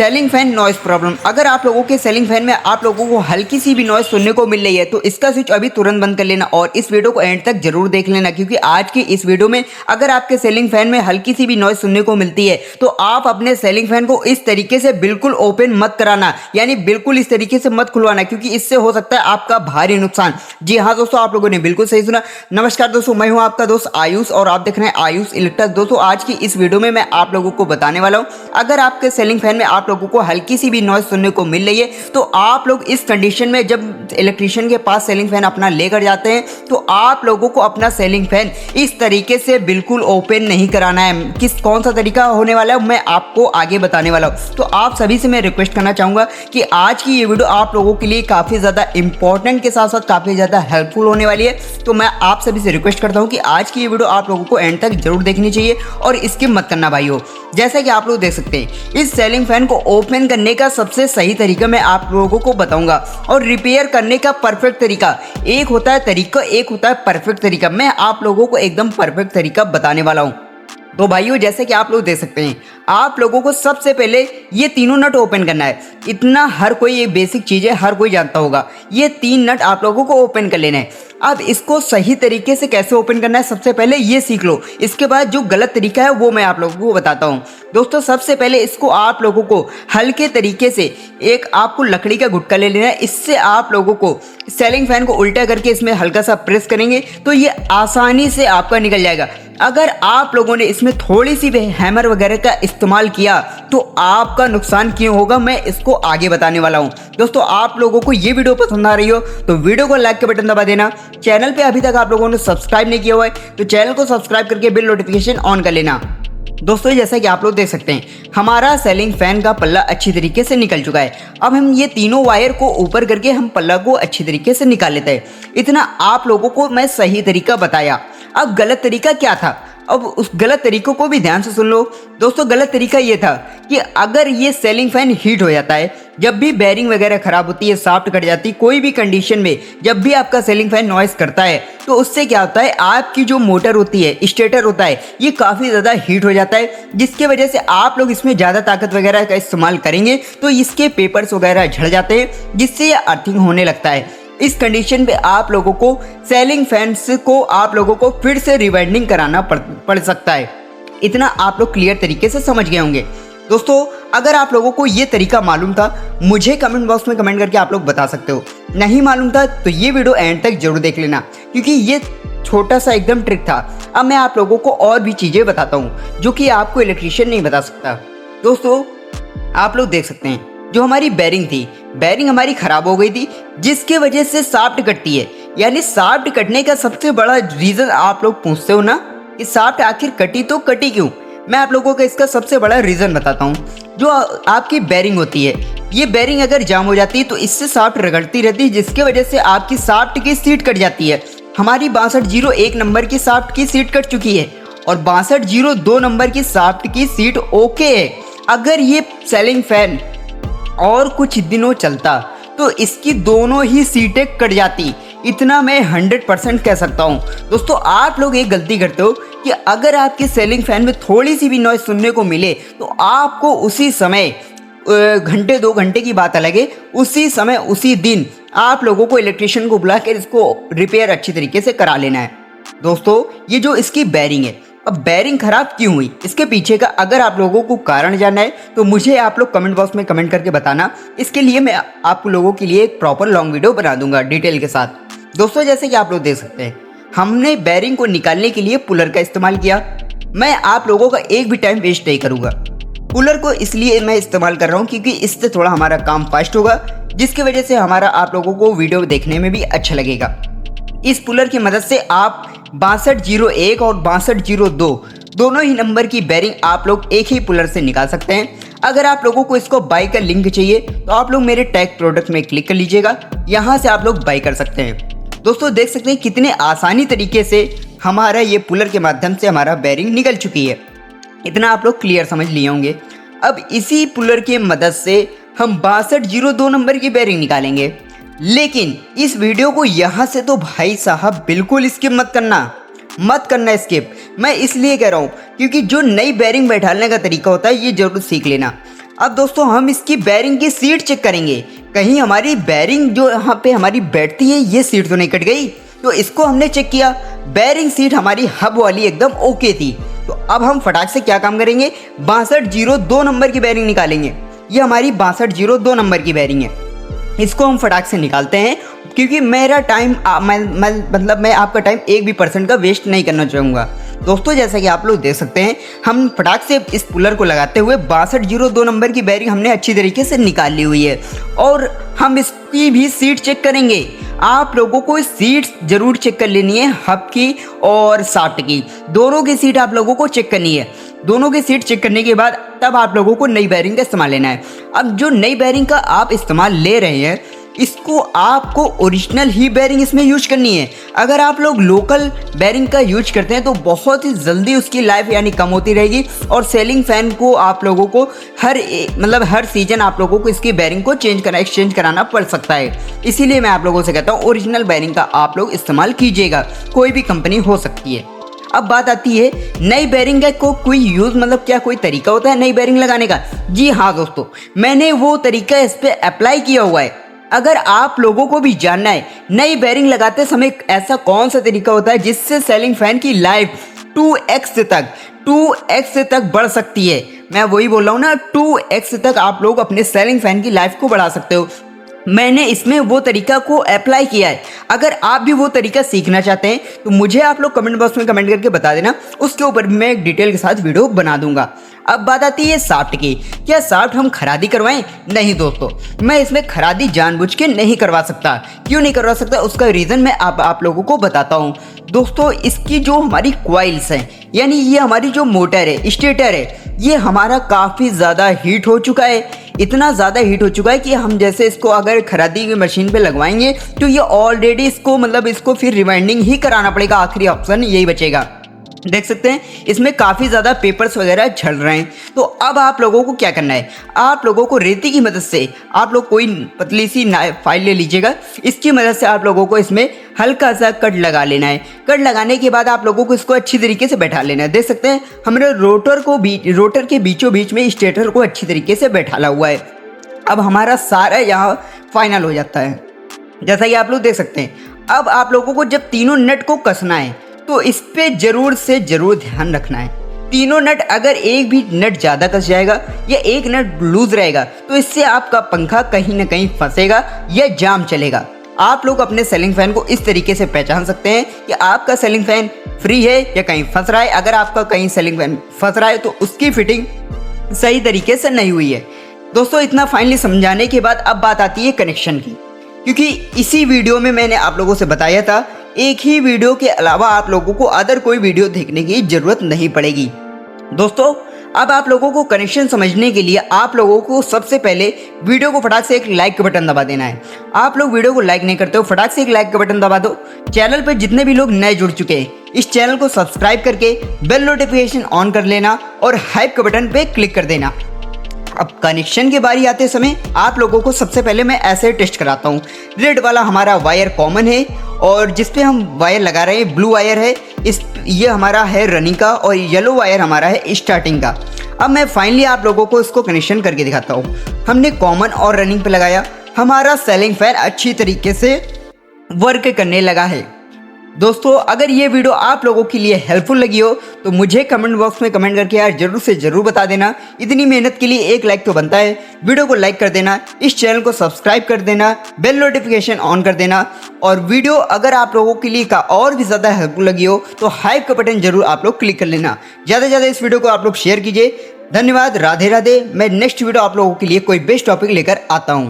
Ceiling fan noise problem. अगर आप लोगों के सेलिंग फैन में आप लोगों को हल्की सी भी नॉइस सुनने को मिल रही है तो इसका स्विच अभी तुरंत बंद कर लेना और इस वीडियो को एंड तक जरूर देख लेना, क्योंकि आज की इस वीडियो में अगर आपके सेलिंग फैन में हल्की सी भी नॉइस सुनने को मिलती है तो आप अपने सेलिंग फैन को इस तरीके से बिल्कुल ओपन मत कराना, यानी बिल्कुल इस तरीके से मत खुलवाना, क्योंकि इससे हो सकता है आपका भारी नुकसान। जी हाँ दोस्तों, आप लोगों ने बिल्कुल सही सुना। नमस्कार दोस्तों, मैं हूं आपका दोस्त आयुष और आप देख रहे हैं आयुष इलेक्ट्रिक। दोस्तों आज की इस वीडियो में मैं आप लोगों को बताने वाला हूं, अगर आपके सेलिंग फैन में आप लोगों को हल्की सी भी नॉइस सुनने को मिल रही है तो आप लोग इस कंडीशन में जब इलेक्ट्रिशियन के पास सेलिंग फैन अपना लेकर जाते हैं तो आप लोगों को अपना सेलिंग फैन इस तरीके से बिल्कुल ओपन नहीं कराना है। कौन सा तरीका होने वाला है मैं आपको आगे बताने वाला हूं। तो आप सभी से मैं रिक्वेस्ट करना चाहूंगा कि आज की ये वीडियो आप लोगों के लिए काफ़ी ज़्यादा इंपॉर्टेंट के साथ साथ काफ़ी ज़्यादा हेल्पफुल होने वाली है। तो मैं आप सभी से रिक्वेस्ट करता हूं कि आज की ये वीडियो आप लोगों को एंड तक जरूर देखनी चाहिए और स्किप मत करना भाइयों। जैसा कि आप लोग देख सकते हैं, इस सेलिंग फैन को ओपन करने का सबसे सही तरीका मैं आप लोगों को बताऊंगा और रिपेयर करने का परफेक्ट तरीका। एक होता है तरीका, एक होता है परफेक्ट तरीका। मैं आप लोगों को एकदम परफेक्ट तरीका बताने वाला हूं। तो भाइयों जैसे कि आप लोग देख सकते हैं, आप लोगों को सबसे पहले ये तीनों नट ओपन करना है। इतना हर कोई, ये बेसिक चीज़ है, हर कोई जानता होगा। ये तीन नट आप लोगों को ओपन कर लेना है। अब इसको सही तरीके से कैसे ओपन करना है सबसे पहले ये सीख लो, इसके बाद जो गलत तरीका है वो मैं आप लोगों को बताता हूँ। दोस्तों सबसे पहले इसको आप लोगों को हल्के तरीके से एक आपको लकड़ी का गुटका ले लेना है। इससे आप लोगों को सेलिंग फैन को उल्टा करके इसमें हल्का सा प्रेस करेंगे तो ये आसानी से आपका निकल जाएगा। अगर आप लोगों ने इसमें थोड़ी सी भी हैमर वगैरह का इस्तेमाल किया तो आपका नुकसान क्यों होगा मैं इसको आगे बताने वाला हूं। दोस्तों आप लोगों को ये वीडियो पसंद आ रही हो तो वीडियो को लाइक के बटन दबा देना। चैनल पे अभी तक आप लोगों ने सब्सक्राइब नहीं किया हुआ है तो चैनल को सब्सक्राइब करके बिल नोटिफिकेशन ऑन कर लेना। दोस्तों जैसा कि आप लोग देख सकते हैं, हमारा सेलिंग फैन का पल्ला अच्छी तरीके से निकल चुका है। अब हम ये तीनों वायर को ऊपर करके हम पल्ला को अच्छी तरीके से निकाल लेते हैं। इतना आप लोगों को मैं सही तरीका बताया। अब गलत तरीका क्या था, अब उस गलत तरीकों को भी ध्यान से सुन लो। दोस्तों गलत तरीका ये था कि अगर ये सेलिंग फैन हीट हो जाता है, जब भी बेरिंग वगैरह खराब होती है, शाफ्ट कट जाती है, कोई भी कंडीशन में जब भी आपका सेलिंग फैन नॉइस करता है तो उससे क्या होता है, आपकी जो मोटर होती है, स्टेटर होता है, ये काफ़ी ज़्यादा हीट हो जाता है, जिसके वजह से आप लोग इसमें ज़्यादा ताकत वगैरह का इस्तेमाल करेंगे तो इसके पेपर्स वगैरह झड़ जाते हैं, जिससे ये अर्थिंग होने लगता है। इस कंडीशन पे आप लोगों को सेलिंग फैंस को आप लोगों को फिर से रिवाइंडिंग कराना पड़ सकता है। इतना आप लोग क्लियर तरीके से समझ गए होंगे। दोस्तों अगर आप लोगों को ये तरीका मालूम था, मुझे कमेंट बॉक्स में कमेंट करके आप लोग बता सकते हो। नहीं मालूम था तो ये वीडियो एंड तक जरूर देख लेना, क्योंकि ये छोटा सा एकदम ट्रिक था। अब मैं आप लोगों को और भी चीज़ें बताता हूँ जो कि आपको इलेक्ट्रीशियन नहीं बता सकता। दोस्तों आप लोग देख सकते हैं, जो हमारी बेरिंग थी, बेरिंग हमारी ख़राब हो गई थी, जिसके वजह से शाफ्ट कटती है। यानी शाफ्ट कटने का सबसे बड़ा रीज़न आप लोग पूछते हो ना कि शाफ्ट आखिर कटी तो कटी क्यों। मैं आप लोगों को इसका सबसे बड़ा रीज़न बताता हूँ। जो आपकी बेरिंग होती है, ये बेरिंग अगर जाम हो जाती है तो इससे शाफ्ट रगड़ती रहती है, जिसके वजह से आपकी शाफ्ट की सीट कट जाती है। हमारी 6201 नंबर की शाफ्ट की सीट कट चुकी है और 6202 नंबर की शाफ्ट की सीट ओके है। अगर ये सेलिंग फैन और कुछ दिनों चलता तो इसकी दोनों ही सीटें कट जाती। इतना मैं 100% कह सकता हूँ। दोस्तों आप लोग एक गलती करते हो कि अगर आपके सेलिंग फैन में थोड़ी सी भी नॉइस सुनने को मिले तो आपको उसी समय, घंटे 2 घंटे की बात अलग है, उसी समय उसी दिन आप लोगों को इलेक्ट्रिशियन को बुला कर इसको रिपेयर अच्छी तरीके से करा लेना है। दोस्तों ये जो इसकी बेरिंग है, अब बेरिंग खराब क्यों हुई, इसके पीछे का अगर आप लोगों को कारण जानना है तो मुझे आप लोग कमेंट बॉक्स में कमेंट करके बताना। इसके लिए मैं आप लोगों के लिए एक प्रॉपर लॉन्ग वीडियो बना दूंगा डिटेल के साथ। दोस्तों जैसे कि आप लोग देख सकते हैं, हमने बेरिंग को निकालने के लिए पुलर का इस्तेमाल किया। मैं आप लोगों का एक भी टाइम वेस्ट नहीं करूँगा। पुलर को इसलिए मैं इस्तेमाल कर रहा हूँ क्योंकि इससे थोड़ा हमारा काम फास्ट होगा, जिसकी वजह से हमारा आप लोगों को वीडियो देखने में भी अच्छा लगेगा। इस पुलर की मदद से आप 6201 और 6202 दोनों ही नंबर की बेरिंग आप लोग एक ही पुलर से निकाल सकते हैं। अगर आप लोगों को इसको बाई का लिंक चाहिए तो आप लोग मेरे टैग प्रोडक्ट में क्लिक कर लीजिएगा, यहाँ से आप लोग बाई कर सकते हैं। दोस्तों देख सकते हैं कितने आसानी तरीके से हमारा ये पुलर के माध्यम से हमारा बेरिंग निकल चुकी है। इतना आप लोग क्लियर समझ लिए होंगे। अब इसी पुलर की मदद से हम 6202 नंबर की बेरिंग निकालेंगे। लेकिन इस वीडियो को यहाँ से तो भाई साहब बिल्कुल स्किप मत करना स्किप। मैं इसलिए कह रहा हूँ क्योंकि जो नई बेरिंग बैठाने का तरीका होता है ये जरूर सीख लेना। अब दोस्तों हम इसकी बैरिंग की सीट चेक करेंगे, कहीं हमारी बैरिंग जो यहाँ पे हमारी बैठती है ये सीट तो नहीं कट गई। तो इसको हमने चेक किया, बैरिंग सीट हमारी हब वाली एकदम ओके थी। तो अब हम फटाक से क्या काम करेंगे, 6202 नंबर की बैरिंग निकालेंगे। ये हमारी 6202 नंबर की बैरिंग है, इसको हम फटाक से निकालते हैं क्योंकि मेरा टाइम मैं आपका टाइम 1% का वेस्ट नहीं करना चाहूँगा। दोस्तों जैसा कि आप लोग देख सकते हैं, हम फटाक से इस पुलर को लगाते हुए 6202 नंबर की बैरिंग हमने अच्छी तरीके से निकाल ली हुई है और हम इसकी भी सीट चेक करेंगे। आप लोगों को सीट जरूर चेक कर लेनी है, हब की और शाफ्ट की, दोनों की सीट आप लोगों को चेक करनी है। दोनों की सीट चेक करने के बाद तब आप लोगों को नई बैरिंग का इस्तेमाल लेना है। अब जो नई बैरिंग का आप इस्तेमाल ले रहे हैं, इसको आपको ओरिजिनल ही बैरिंग इसमें यूज करनी है। अगर आप लोग लोकल बैरिंग का यूज करते हैं तो बहुत ही जल्दी उसकी लाइफ यानी कम होती रहेगी और सेलिंग फैन को आप लोगों को हर सीजन आप लोगों को इसकी बैरिंग को एक्सचेंज कराना पड़ सकता है। इसीलिए मैं आप लोगों से कहता हूँ ओरिजिनल बैरिंग का आप लोग इस्तेमाल कीजिएगा, कोई भी कंपनी हो सकती है। अब बात आती है नई बैरिंग का कोई यूज़ क्या कोई तरीका होता है नई बैरिंग लगाने का? जी हाँ दोस्तों, मैंने वो तरीका इस पर अप्लाई किया हुआ है। अगर आप लोगों को भी जानना है नई बैरिंग लगाते समय ऐसा कौन सा तरीका होता है जिससे सेलिंग फैन की लाइफ 2x तक बढ़ सकती है, मैं वही बोल रहा हूँ ना, 2x तक आप लोग अपने सेलिंग फैन की लाइफ को बढ़ा सकते हो। मैंने इसमें वो तरीका को अप्लाई किया है। अगर आप भी वो तरीका सीखना चाहते हैं तो मुझे आप लोग कमेंट बॉक्स में कमेंट करके बता देना, उसके ऊपर मैं एक डिटेल के साथ वीडियो बना दूंगा। अब बात आती है शाफ्ट की। क्या शाफ्ट हम खरादी करवाएं? नहीं दोस्तों, मैं इसमें खरादी जानबूझ के नहीं करवा सकता। क्यों नहीं करवा सकता उसका रीज़न मैं आप लोगों को बताता हूँ। दोस्तों इसकी जो हमारी कॉइल्स हैं, यानी ये हमारी जो मोटर है, स्टेटर है, ये हमारा काफ़ी ज़्यादा हीट हो चुका है। इतना ज़्यादा हीट हो चुका है कि हम जैसे इसको अगर खरादी की मशीन पे लगवाएंगे तो ये ऑलरेडी इसको फिर रिवाइंडिंग ही कराना पड़ेगा, आखिरी ऑप्शन यही बचेगा। देख सकते हैं इसमें काफ़ी ज़्यादा पेपर्स वगैरह झड़ रहे हैं। तो अब आप लोगों को क्या करना है, आप लोगों को रेती की मदद से आप लोग कोई पतली सी फाइल ले लीजिएगा, इसकी मदद से आप लोगों को इसमें हल्का सा कट लगा लेना है। कट लगाने के बाद आप लोगों को इसको अच्छी तरीके से बैठा लेना है। देख सकते हैं हमने रोटर के बीचों बीच में स्टेटर को अच्छी तरीके से बैठाला हुआ है। अब हमारा सारा यहाँ फाइनल हो जाता है, जैसा कि आप लोग देख सकते हैं। अब आप लोगों को जब तीनों नट को कसना है तो इस पे जरूर से जरूर ध्यान रखना है। तीनों नट, अगर एक भी नट ज़्यादा कस जाएगा या एक नट लूज रहेगा तो इससे आपका पंखा कहीं ना कहीं फंसेगा या जाम चलेगा। आप लोग अपने सीलिंग फैन को इस तरीके से पहचान सकते हैं कि आपका सीलिंग फैन फ्री है या कहीं फंस रहा है। अगर आपका कहीं सीलिंग फैन फंस रहा है तो उसकी फिटिंग सही तरीके से नहीं हुई है। दोस्तों इतना फाइनली समझाने के बाद अब बात आती है कनेक्शन की, क्योंकि इसी वीडियो में मैंने आप लोगों से बताया था एक ही वीडियो के अलावा आप लोगों को अदर कोई वीडियो देखने की जरूरत नहीं पड़ेगी। दोस्तों अब आप लोगों को कनेक्शन समझने के लिए आप लोगों को सबसे पहले वीडियो को फटाक से एक लाइक का बटन दबा देना है। आप लोग वीडियो को लाइक नहीं करते हो, फटाक से एक लाइक का बटन दबा दो। चैनल पर जितने भी लोग नए जुड़ चुके हैं इस चैनल को सब्सक्राइब करके बेल नोटिफिकेशन ऑन कर लेना और हाइप के बटन पे क्लिक कर देना। अब कनेक्शन की बारी आते समय आप लोगों को सबसे पहले मैं ऐसे टेस्ट कराता हूँ। रेड वाला हमारा वायर कॉमन है और जिस पे हम वायर लगा रहे हैं ब्लू वायर है, ये हमारा है रनिंग का और येलो वायर हमारा है स्टार्टिंग का। अब मैं फाइनली आप लोगों को इसको कनेक्शन करके दिखाता हूँ। हमने कॉमन और रनिंग पे लगाया, हमारा सीलिंग फैन अच्छी तरीके से वर्क करने लगा है। दोस्तों अगर ये वीडियो आप लोगों के लिए हेल्पफुल लगी हो तो मुझे कमेंट बॉक्स में कमेंट करके यार जरूर से जरूर बता देना। इतनी मेहनत के लिए एक लाइक तो बनता है। वीडियो को लाइक कर देना, इस चैनल को सब्सक्राइब कर देना, बेल नोटिफिकेशन ऑन कर देना और वीडियो अगर आप लोगों के लिए और भी ज़्यादा हेल्पफुल लगी हो तो हाइप का बटन जरूर आप लोग क्लिक कर लेना। ज़्यादा से ज़्यादा इस वीडियो को आप लोग शेयर कीजिए। धन्यवाद, राधे राधे। मैं नेक्स्ट वीडियो आप लोगों के लिए कोई बेस्ट टॉपिक लेकर आता हूँ।